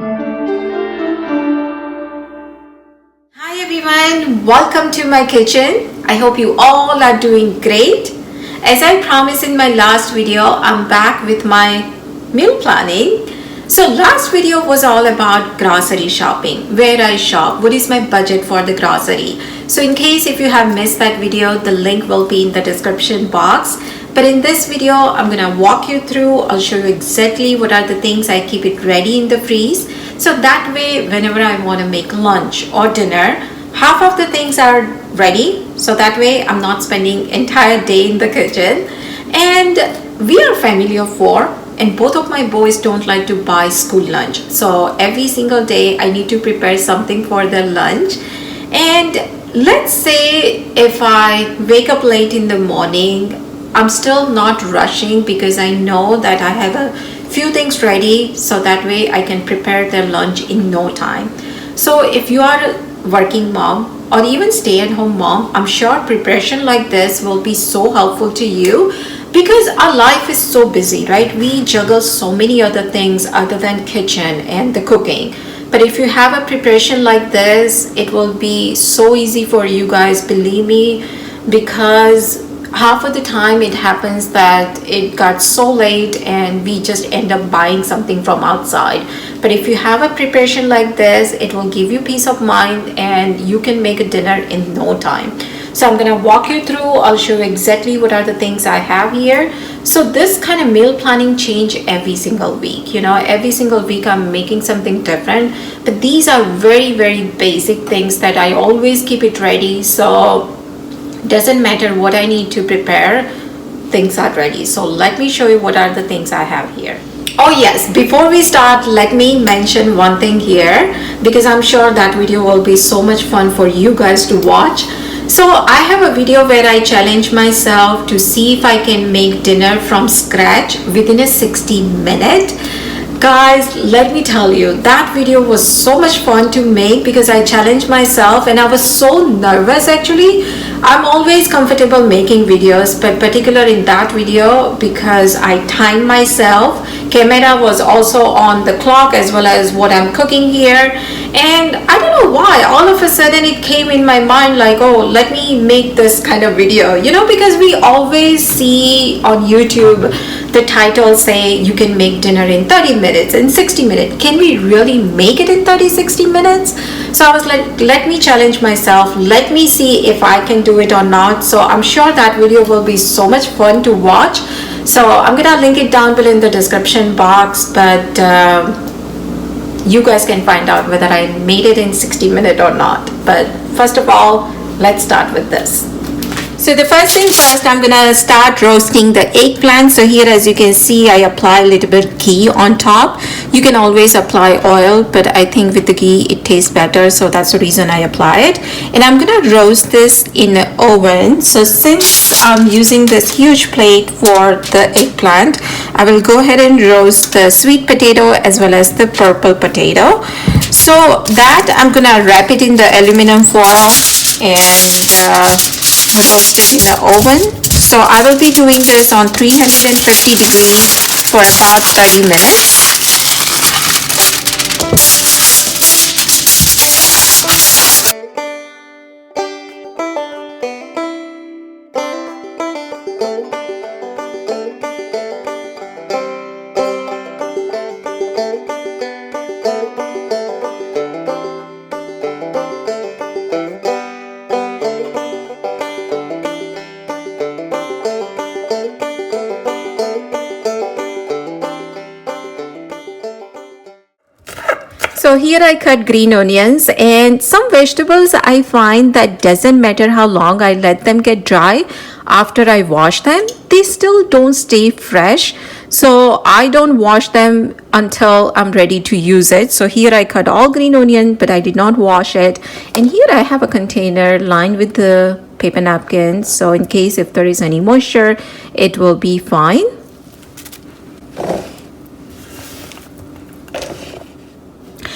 Hi everyone, welcome to my kitchen. I hope you all are doing great. As I promised in my last video, I'm back with my meal planning. So last video was all about grocery shopping, where I shop, what is my budget for the grocery. So in case if you have missed that video, the link will be in the description box. But in this video, I'm gonna walk you through, I'll show you exactly what are the things I keep it ready in the freeze. So that way, whenever I wanna make lunch or dinner, half of the things are ready. So that way I'm not spending entire day in the kitchen. And we are a family of 4. And both of my boys don't like to buy school lunch. So every single day I need to prepare something for their lunch. And let's say if I wake up late in the morning, I'm still not rushing because I know that I have a few things ready, so that way I can prepare their lunch in no time. So if you are a working mom or even stay-at-home mom, I'm sure preparation like this will be so helpful to you because our life is so busy, right? We juggle so many other things other than kitchen and the cooking. But if you have a preparation like this, it will be so easy for you guys, believe me, because half of the time it happens that it got so late and we just end up buying something from outside. But if you have a preparation like this, it will give you peace of mind and you can make a dinner in no time. So I'm gonna walk you through, I'll show you exactly what are the things I have here. So this kind of meal planning change every single week. You know, every single week I'm making something different, but these are very, very basic things that I always keep it ready. So doesn't matter what I need to prepare, things are ready. So let me show you what are the things I have here. Oh yes, before we start, let me mention one thing here because I'm sure that video will be so much fun for you guys to watch. So I have a video where I challenge myself to see if I can make dinner from scratch within a 60-minute. Guys, let me tell you, that video was so much fun to make because I challenged myself and I was so nervous actually. I'm always comfortable making videos, but particularly in that video because I timed myself. Camera was also on the clock as well as what I'm cooking here. And I don't know why, all of a sudden it came in my mind like, oh, let me make this kind of video, you know, because we always see on YouTube the title say you can make dinner in 30 minutes, in 60 minutes. Can we really make it in 30-60 minutes? So I was like, let me challenge myself. Let me see if I can do it or not. So I'm sure that video will be so much fun to watch. So I'm gonna link it down below in the description box, but you guys can find out whether I made it in 60 minutes or not. But first of all, let's start with this. So the first thing first, I'm gonna start roasting the eggplant. So here, as you can see, I apply a little bit ghee on top. You can always apply oil, but I think with the ghee it tastes better, so that's the reason I apply it. And I'm gonna roast this in the oven. So since I'm using this huge plate for the eggplant, I will go ahead and roast the sweet potato as well as the purple potato. So that I'm gonna wrap it in the aluminum foil and roast it in the oven. So I will be doing this on 350 degrees for about 30 minutes. So here I cut green onions, and some vegetables I find that doesn't matter how long I let them get dry after I wash them, they still don't stay fresh. So I don't wash them until I'm ready to use it. So here I cut all green onion, but I did not wash it. And here I have a container lined with the paper napkins. So in case if there is any moisture, it will be fine.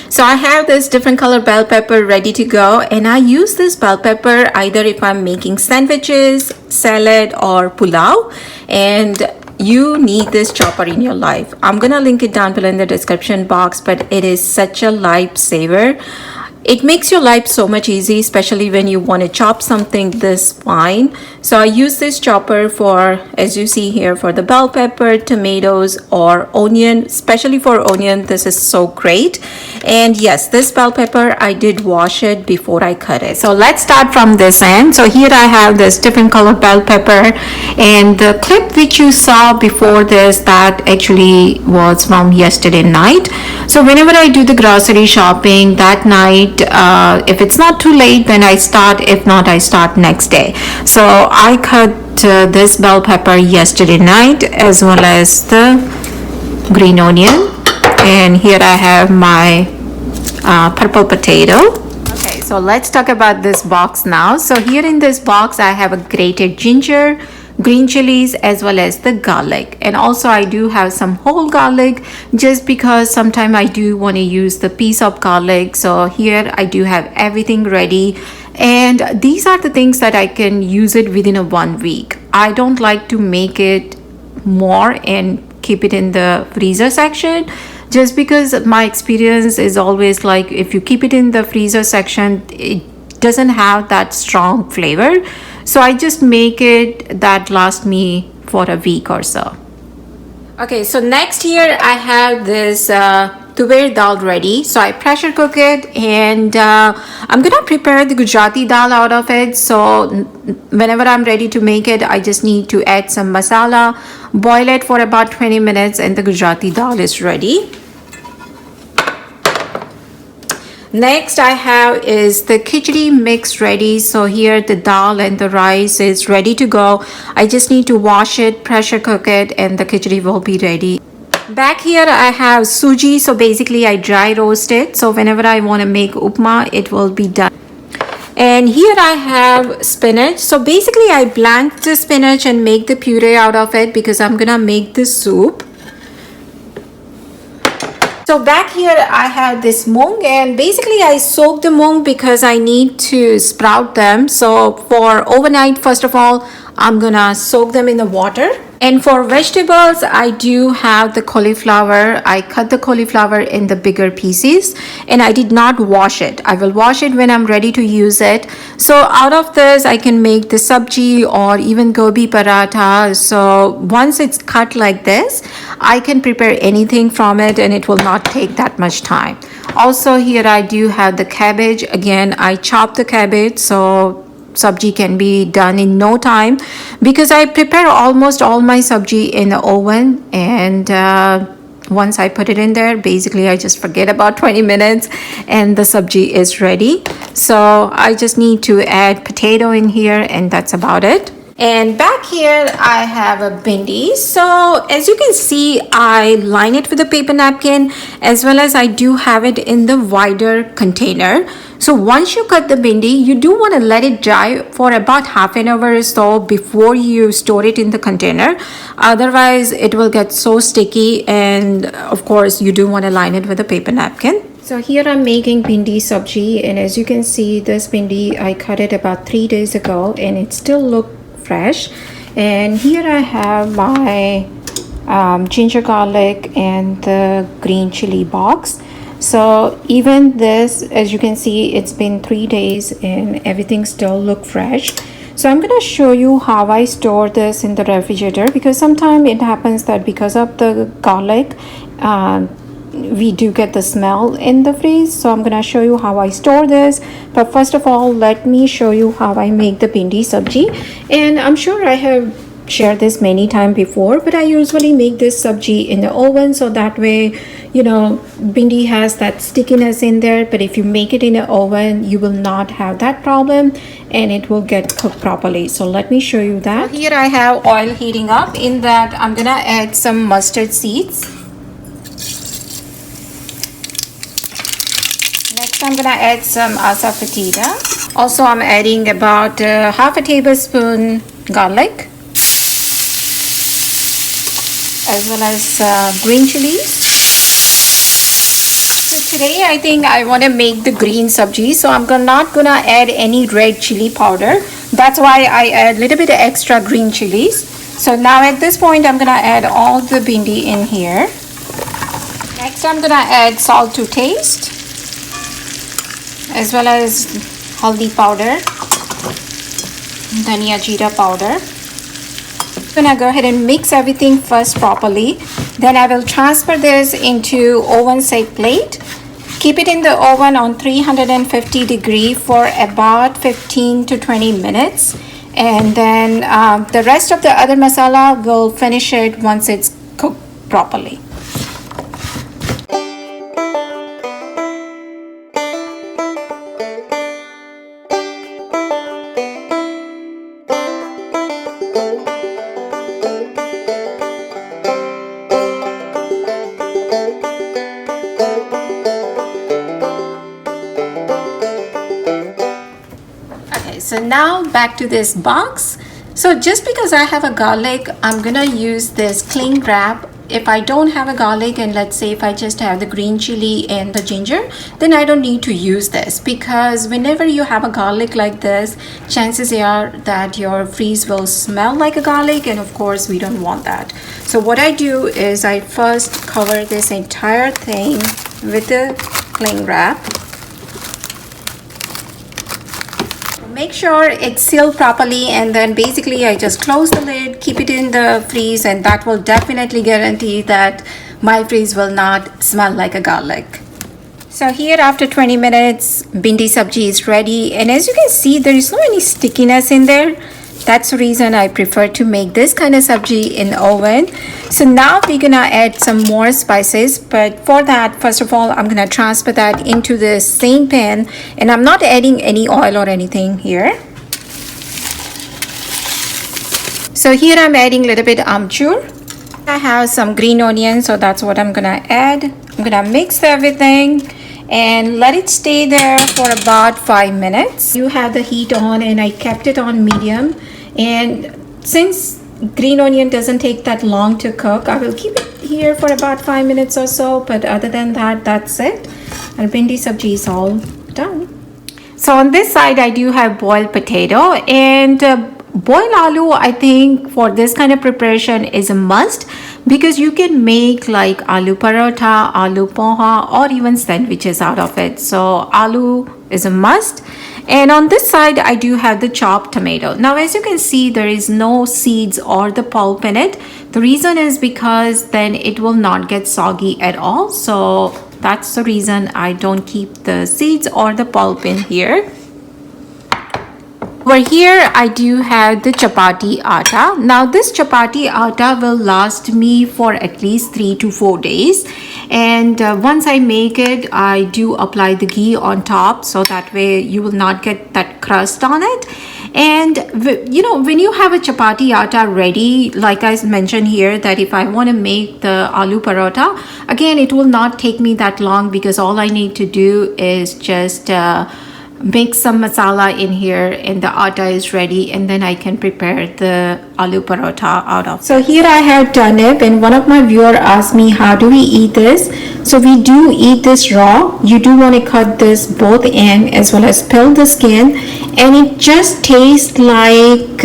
So I have this different color bell pepper ready to go, and I use this bell pepper either if I'm making sandwiches, salad or pulao. And you need this chopper in your life. I'm gonna link it down below in the description box, but it is such a lifesaver. It makes your life so much easy, especially when you want to chop something this fine. So I use this chopper for, as you see here, for the bell pepper, tomatoes, or onion. Especially for onion, this is so great. And yes, this bell pepper, I did wash it before I cut it. So let's start from this end. So here I have this different color bell pepper, and the clip which you saw before this, that actually was from yesterday night. So whenever I do the grocery shopping that night, if it's not too late, then I start. If not, I start next day. So I cut this bell pepper yesterday night, as well as the green onion. And here I have my purple potato. Okay, so let's talk about this box now. So here in this box, I have a grated ginger, green chilies, as well as the garlic. And also I do have some whole garlic, just because sometimes I do want to use the piece of garlic. So here I do have everything ready, and these are the things that I can use it within a 1 week. I don't like to make it more and keep it in the freezer section, just because my experience is always like, if you keep it in the freezer section, it doesn't have that strong flavor. So I just make it that lasts me for a week or so. Okay, so next here I have this tuber dal ready. So I pressure cook it, and I'm gonna prepare the Gujarati dal out of it. So whenever I'm ready to make it, I just need to add some masala, boil it for about 20 minutes, and the Gujarati dal is ready. Next I have is the khichdi mix ready. So here the dal and the rice is ready to go. I just need to wash it, pressure cook it, and the khichdi will be ready. Back here I have suji. So basically I dry roast it, so whenever I want to make upma, it will be done. And here I have spinach. So basically I blanch the spinach and make the puree out of it, because I'm gonna make the soup. So back here I have this mung, and basically I soak the mung because I need to sprout them. So for overnight, first of all, I'm gonna soak them in the water. And for vegetables, I do have the cauliflower. I cut the cauliflower in the bigger pieces, and I did not wash it. I will wash it when I'm ready to use it. So out of this, I can make the sabji or even gobi paratha. So once it's cut like this, I can prepare anything from it, and it will not take that much time. Also here I do have the cabbage. Again, I chop the cabbage, so sabji can be done in no time, because I prepare almost all my sabji in the oven, and once I put it in there, basically I just forget about 20 minutes and the sabji is ready. So I just need to add potato in here, and that's about it. And back here I have a bindi. So as you can see, I line it with a paper napkin, as well as I do have it in the wider container. So once you cut the bindi, you do want to let it dry for about half an hour or so before you store it in the container. Otherwise it will get so sticky, and of course you do want to line it with a paper napkin. So here I'm making bindi sabji, and as you can see, this bindi I cut it about 3 days ago, and it still looks fresh. And here I have my ginger garlic and the green chili box. So even this, as you can see, it's been 3 days and everything still look fresh. So I'm gonna show you how I store this in the refrigerator, because sometimes it happens that because of the garlic, we do get the smell in the freeze. So I'm gonna show you how I store this. But first of all, let me show you how I make the bindi sabji. And I'm sure I have shared this many times before, but I usually make this sabji in the oven, so that way, you know, bindi has that stickiness in there. But if you make it in the oven, you will not have that problem, and it will get cooked properly. So let me show you that. So here I have oil heating up. In that, I'm gonna add some mustard seeds. Next, I'm gonna add some asafoetida. Also, I'm adding about half a tablespoon garlic, as well as green chilies. So today I think I want to make the green sabji, so I'm not gonna add any red chili powder. That's why I add a little bit of extra green chilies. So now at this point, I'm gonna add all the bhindi in here. Next, I'm gonna add salt to taste, as well as haldi powder, dhania jeera powder. I'm gonna go ahead and mix everything first properly. Then I will transfer this into oven safe plate. Keep it in the oven on 350 degree for about 15 to 20 minutes. And then the rest of the other masala will finish it once it's cooked properly. So now back to this box. So just because I have a garlic, I'm gonna use this cling wrap. If I don't have a garlic, and let's say if I just have the green chili and the ginger, then I don't need to use this, because whenever you have a garlic like this, chances are that your freeze will smell like a garlic, and of course we don't want that. So what I do is I first cover this entire thing with the cling wrap. Make sure it's sealed properly, and then basically I just close the lid, keep it in the freeze, and that will definitely guarantee that my freeze will not smell like a garlic. So here after 20 minutes, bhindi sabji is ready, and as you can see, there is no any stickiness in there. That's the reason I prefer to make this kind of sabji in oven. So now we're gonna add some more spices, but for that, first of all, I'm gonna transfer that into the same pan, and I'm not adding any oil or anything here. So here I'm adding a little bit amchur. I have some green onions, so that's what I'm gonna add. I'm gonna mix everything and let it stay there for about 5 minutes. You have the heat on, and I kept it on medium. And since green onion doesn't take that long to cook, I will keep it here for about 5 minutes or so. But other than that, that's it. Our bhindi sabji is all done. So on this side, I do have boiled potato, and boiled aloo, I think for this kind of preparation is a must, because you can make like aloo paratha, aloo poha, or even sandwiches out of it. So aloo is a must. And on this side, I do have the chopped tomato. Now, as you can see, there is no seeds or the pulp in it. The reason is because then it will not get soggy at all. So that's the reason I don't keep the seeds or the pulp in here. Over here, I do have the chapati atta. Now, this chapati atta will last me for at least 3 to 4 days. And once I make it, I do apply the ghee on top, so that way you will not get that crust on it. And you know, when you have a chapati atta ready, like I mentioned here, that if I want to make the aloo paratha, again, it will not take me that long, because all I need to do is just mix some masala in here, and the atta is ready, and then I can prepare the aloo paratha out of. So here I have turnip, and one of my viewers asked me, how do we eat this? So we do eat this raw. You do want to cut this both end as well as peel the skin, and it just tastes like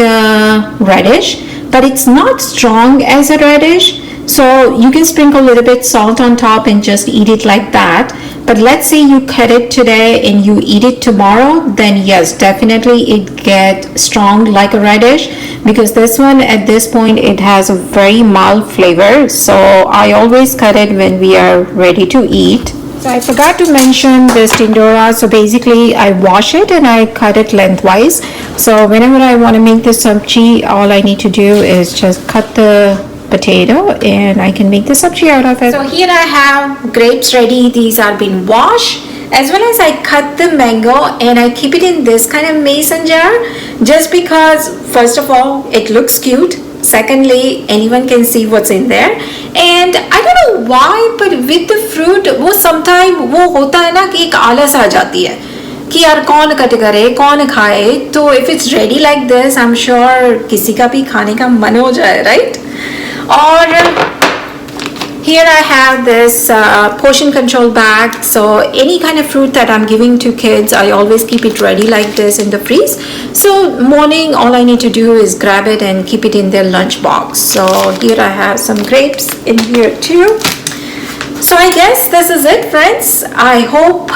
radish, but it's not strong as a radish. So you can sprinkle a little bit salt on top and just eat it like that. But let's say you cut it today and you eat it tomorrow, then yes, definitely it gets strong like a radish, because this one at this point, it has a very mild flavor. So I always cut it when we are ready to eat. So I forgot to mention this tindora. So basically I wash it and I cut it lengthwise. So whenever I want to make this sabji, all I need to do is just cut the potato and I can make the sabji out of it. So here I have grapes ready. These are being washed, as well as I cut the mango and I keep it in this kind of mason jar, just because first of all it looks cute, secondly anyone can see what's in there. And I don't know why, but with the fruit वो sometime वो होता है ना कि एक आलस आ जाती है कि यार कौन कट करे, कौन खाए. तो if it's ready like this, I'm sure किसी का भी खाने का मन हो जाए, right? और Here I have this portion control bag. So any kind of fruit that I'm giving to kids, I always keep it ready like this in the freeze. So morning, all I need to do is grab it and keep it in their lunch box. So here I have some grapes in here too. So I guess this is it, friends. I hope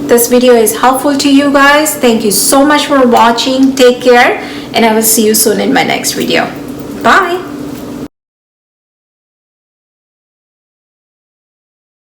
this video is helpful to you guys. Thank you so much for watching. Take care, and I will see you soon in my next video. Bye.